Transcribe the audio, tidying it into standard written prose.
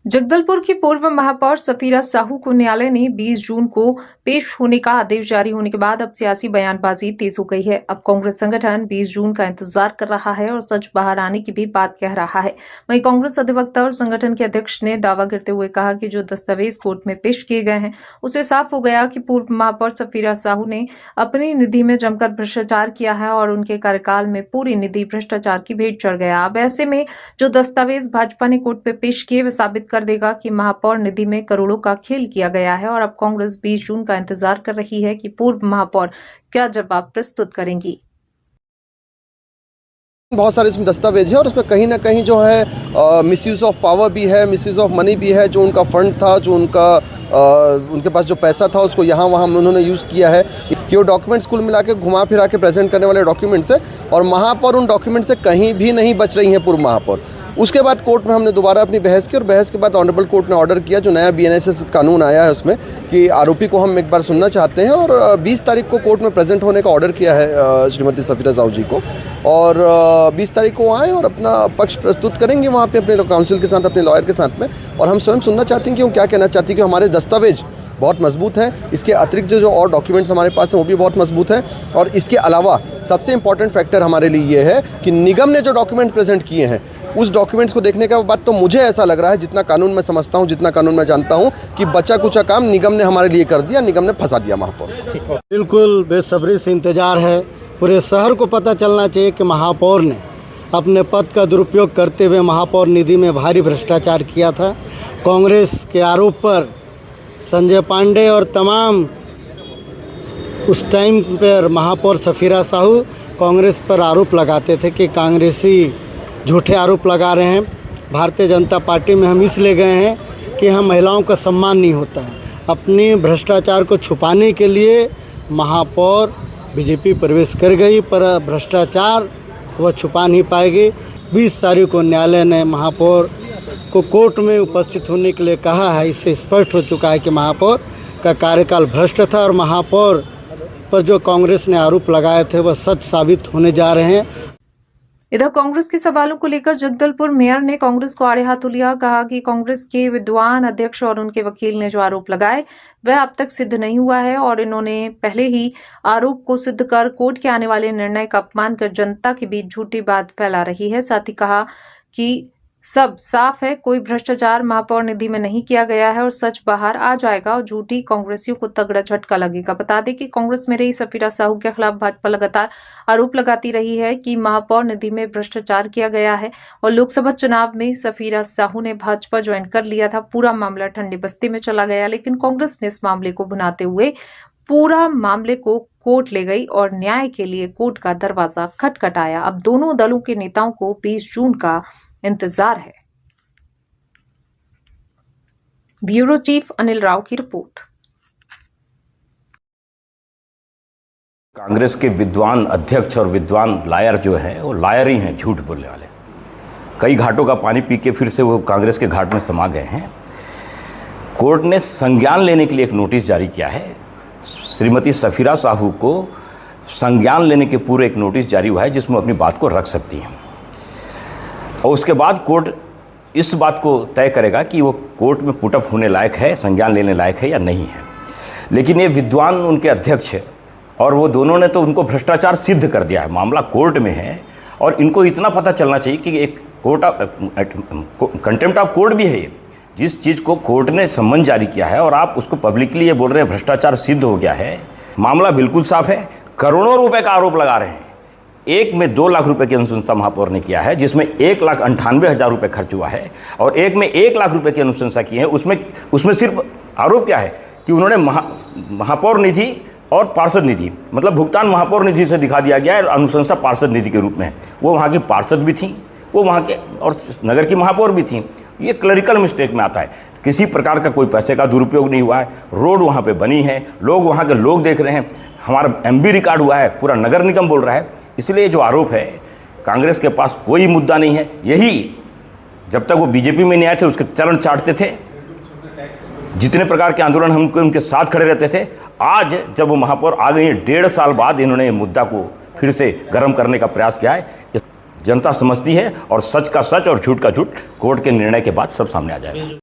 जगदलपुर की पूर्व महापौर सफीरा साहू को न्यायालय ने 20 जून को पेश होने का आदेश जारी होने के बाद अब सियासी बयानबाजी तेज हो गई है। अब कांग्रेस संगठन 20 जून का इंतजार कर रहा है और सच बाहर आने की भी बात कह रहा है। वहीं कांग्रेस अधिवक्ता और संगठन के अध्यक्ष ने दावा करते हुए कहा कि जो दस्तावेज कोर्ट में पेश किए गए हैं उससे साफ हो गया कि पूर्व महापौर सफीरा साहू ने अपनी निधि में जमकर भ्रष्टाचार किया है और उनके कार्यकाल में पूरी निधि भ्रष्टाचार की भेंट चढ़ गया। अब ऐसे में जो दस्तावेज भाजपा ने कोर्ट में पेश किए वे साबित कर देगा कि महापौर निधि में करोड़ों का खेल किया गया है और अब कांग्रेस 20 जून का इंतजार कर रही है कि पूर्व महापौर क्या जवाब प्रस्तुत करेंगी। बहुत सारे इसमें दस्तावेज है और उसमें कहीं ना कहीं जो है मिसयूज ऑफ पावर भी है, मिसयूज ऑफ मनी भी है। जो उनका फंड था, जो उनके पास जो पैसा था उसको यहाँ वहाँ उन्होंने यूज़ किया है कि वो डॉक्यूमेंट्स कुल मिला के घुमा फिरा के प्रेजेंट करने वाले डॉक्यूमेंट्स है और महापौर उन डॉक्यूमेंट से कहीं भी नहीं बच रही हैं पूर्व महापौर। उसके बाद कोर्ट में हमने दोबारा अपनी बहस की और बहस के बाद ऑनरेबल कोर्ट ने ऑर्डर किया, जो नया BNSS कानून आया है उसमें, कि आरोपी को हम एक बार सुनना चाहते हैं और 20 तारीख को कोर्ट में प्रेजेंट होने का ऑर्डर किया है श्रीमती सफीरा साहू जी को। और 20 तारीख को आएँ और अपना पक्ष प्रस्तुत करेंगे वहाँ पे अपने काउंसिल के साथ, अपने लॉयर के साथ में। और हम स्वयं सुनना चाहते हैं कि वो क्या कहना चाहती हैं, कि हमारे दस्तावेज बहुत मजबूत हैं, इसके अतिरिक्त जो और डॉक्यूमेंट्स हमारे पास हैं वो भी बहुत मजबूत हैं। और इसके अलावा सबसे इंपॉर्टेंट फैक्टर हमारे लिए ये है कि निगम ने जो डॉक्यूमेंट प्रेजेंट किए हैं उस डॉक्यूमेंट्स को देखने के बाद तो मुझे ऐसा लग रहा है, जितना कानून मैं समझता हूँ, जितना कानून मैं जानता हूँ, कि बचा कुचा काम निगम ने हमारे लिए कर दिया, निगम ने फंसा दिया महापौर। बिल्कुल बेसब्री से इंतजार है। पूरे शहर को पता चलना चाहिए कि महापौर ने अपने पद का दुरुपयोग करते हुए महापौर निधि में भारी भ्रष्टाचार किया था। कांग्रेस के आरोप पर संजय पांडे और तमाम उस टाइम पर महापौर सफीरा साहू कांग्रेस पर आरोप लगाते थे कि कांग्रेसी झूठे आरोप लगा रहे हैं। भारतीय जनता पार्टी में हम इसलिए गए हैं कि हम महिलाओं का सम्मान नहीं होता है। अपनी भ्रष्टाचार को छुपाने के लिए महापौर बीजेपी प्रवेश कर गई, पर भ्रष्टाचार वह छुपा नहीं पाएगी। 20 तारीख को न्यायालय ने महापौर को कोर्ट में उपस्थित होने के लिए कहा है। इससे स्पष्ट हो चुका है कि महापौर का कार्यकाल भ्रष्ट था और महापौर पर जो कांग्रेस ने आरोप लगाए थे वह सच साबित होने जा रहे हैं। इधर कांग्रेस के सवालों को लेकर जगदलपुर मेयर ने कांग्रेस को आड़े हाथों लिया। कहा कि कांग्रेस के विद्वान अध्यक्ष और उनके वकील ने जो आरोप लगाए वह अब तक सिद्ध नहीं हुआ है और इन्होंने पहले ही आरोप को सिद्ध कर कोर्ट के आने वाले निर्णय का अपमान कर जनता के बीच झूठी बात फैला रही है। साथ ही कहा कि सब साफ है, कोई भ्रष्टाचार महापौर निधि में नहीं किया गया है और सच बाहर आ जाएगा और झूठी कांग्रेसियों को तगड़ा झटका लगेगा। बता दें कि कांग्रेस में रही सफीरा साहू के खिलाफ भाजपा लगातार आरोप लगाती रही है कि महापौर निधि में भ्रष्टाचार किया गया है और लोकसभा चुनाव में सफीरा साहू ने भाजपा ज्वाइन कर लिया था। पूरा मामला ठंडी बस्ती में चला गया, लेकिन कांग्रेस ने इस मामले को भुनाते हुए पूरा मामले को कोर्ट ले गई और न्याय के लिए कोर्ट का दरवाजा खटखटाया। अब दोनों दलों के नेताओं को 20 जून का इंतजार है। ब्यूरो चीफ अनिल राव की रिपोर्ट। कांग्रेस के विद्वान अध्यक्ष और विद्वान लायर जो हैं वो लायर ही हैं, झूठ बोलने वाले। कई घाटों का पानी पी के फिर से वो कांग्रेस के घाट में समा गए हैं। कोर्ट ने संज्ञान लेने के लिए एक नोटिस जारी किया है। श्रीमती सफीरा साहू को संज्ञान लेने के पूरे एक नोटिस जारी हुआ है जिसमें अपनी बात को रख सकती हैं और उसके बाद कोर्ट इस बात को तय करेगा कि वो कोर्ट में पुटअप होने लायक है, संज्ञान लेने लायक है या नहीं है। लेकिन ये विद्वान उनके अध्यक्ष है और वो दोनों ने तो उनको भ्रष्टाचार सिद्ध कर दिया है। मामला कोर्ट में है और इनको इतना पता चलना चाहिए कि एक कंटेम्प्ट ऑफ कोर्ट भी है ये। जिस चीज़ को कोर्ट ने सम्मन जारी किया है और आप उसको पब्लिकली ये बोल रहे हैं भ्रष्टाचार सिद्ध हो गया है। मामला बिल्कुल साफ है। करोड़ों रुपए का आरोप लगा रहे हैं। एक में 2 लाख रुपए की अनुशंसा महापौर ने किया है, जिसमें 1,98,000 रुपए खर्च हुआ है और एक में 1 लाख रुपए की अनुशंसा की है। उसमें सिर्फ आरोप क्या है कि उन्होंने महापौर निधि और पार्षद निधि, मतलब भुगतान महापौर निधि से दिखा दिया गया है और अनुशंसा पार्षद निधि के रूप में है। वो वहाँ की पार्षद भी थी, वो वहाँ के और नगर की महापौर भी थी। ये क्लरिकल मिस्टेक में आता है। किसी प्रकार का कोई पैसे का दुरुपयोग नहीं हुआ है। रोड वहाँ पे बनी है, लोग वहाँ के लोग देख रहे हैं, हमारा MB रिकॉर्ड हुआ है, पूरा नगर निगम बोल रहा है। इसलिए जो आरोप है, कांग्रेस के पास कोई मुद्दा नहीं है। यही जब तक वो बीजेपी में नहीं आए थे उसके चरण चाटते थे। जितने प्रकार के आंदोलन हम उनके साथ खड़े रहते थे। आज जब वो महापौर आ गई, 1.5 साल बाद इन्होंने मुद्दा को फिर से गर्म करने का प्रयास किया है। जनता समझती है और सच का सच और झूठ का झूठ कोर्ट के निर्णय के बाद सब सामने आ जाएगा।